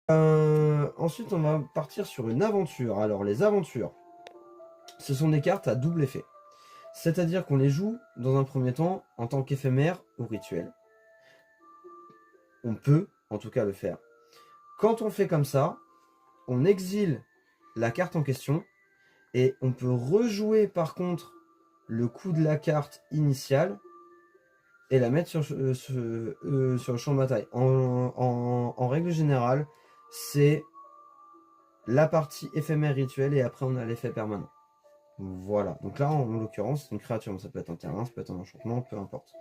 Ensuite, on va partir sur une aventure. Alors, les aventures, ce sont des cartes à double effet. C'est-à-dire qu'on les joue, dans un premier temps, en tant qu'éphémère ou rituel. On peut, en tout cas, le faire. Quand on fait comme ça, on exile la carte en question, et on peut rejouer, par contre, le coup de la carte initiale, et la mettre sur le champ de bataille. En règle générale, c'est la partie éphémère rituelle et après on a l'effet permanent. Voilà. Donc là, en l'occurrence, c'est une créature. Ça peut être un terrain, ça peut être un enchantement, peu importe.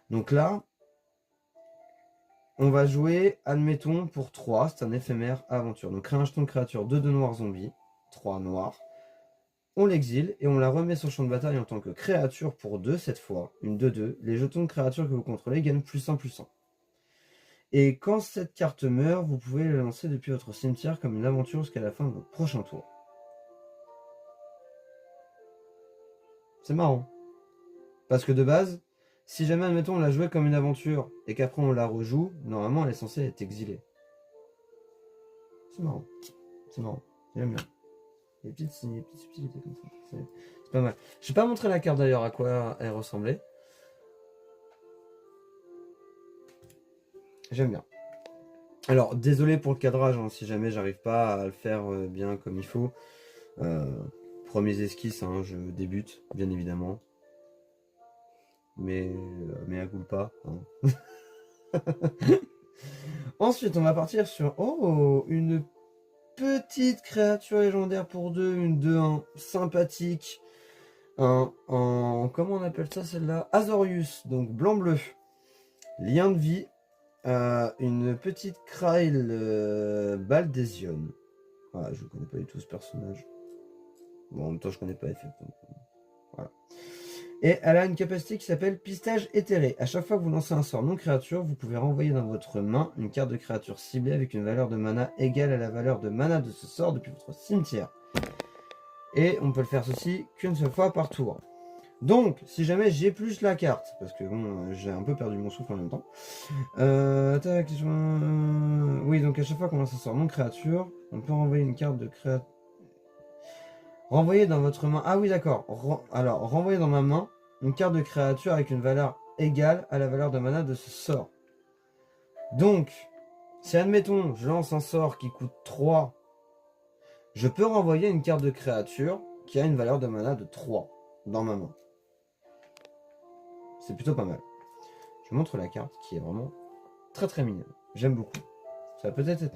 Donc là, on va jouer, admettons, pour 3. C'est un éphémère aventure. Donc créer un jeton de créature 2 noirs zombies. 3 noirs. On l'exile et on la remet sur le champ de bataille en tant que créature pour 2 cette fois. Une 2/2. Les jetons de créature que vous contrôlez gagnent +1/+1. Et quand cette carte meurt, vous pouvez la lancer depuis votre cimetière comme une aventure jusqu'à la fin de votre prochain tour. C'est marrant. Parce que de base, si jamais, admettons, on l'a jouée comme une aventure et qu'après on la rejoue, normalement elle est censée être exilée. C'est marrant. C'est marrant. J'aime bien. Il y a des petites subtilités comme ça. C'est pas mal. Je vais pas montrer la carte d'ailleurs à quoi elle ressemblait. J'aime bien. Alors, désolé pour le cadrage, hein, si jamais j'arrive pas à le faire bien comme il faut. Premiers esquisses, hein, je débute, bien évidemment. Mais à culpa. Hein. Ensuite, on va partir sur une petite créature légendaire pour 2, une 2/1, sympathique. Comment on appelle ça celle-là? Azorius, donc blanc-bleu. Lien de vie. Une petite Krail Baldésion. Voilà, je ne connais pas du tout ce personnage. Bon, en même temps, je connais pas FF. Donc, voilà. Et elle a une capacité qui s'appelle Pistage éthéré. À chaque fois que vous lancez un sort non créature, vous pouvez renvoyer dans votre main une carte de créature ciblée avec une valeur de mana égale à la valeur de mana de ce sort depuis votre cimetière. Et on peut le faire ceci qu'une seule fois par tour. Donc, si jamais j'épluche la carte, parce que bon, j'ai un peu perdu mon souffle en même temps. Oui, donc à chaque fois qu'on lance un sort non créature, on peut renvoyer une carte de créature. Renvoyer dans votre main. Ah oui, d'accord. Alors, renvoyer dans ma main une carte de créature avec une valeur égale à la valeur de mana de ce sort. Donc, si admettons, je lance un sort qui coûte 3, je peux renvoyer une carte de créature qui a une valeur de mana de 3 dans ma main. C'est plutôt pas mal. Je montre la carte qui est vraiment très très mignonne. J'aime beaucoup. Ça va peut-être être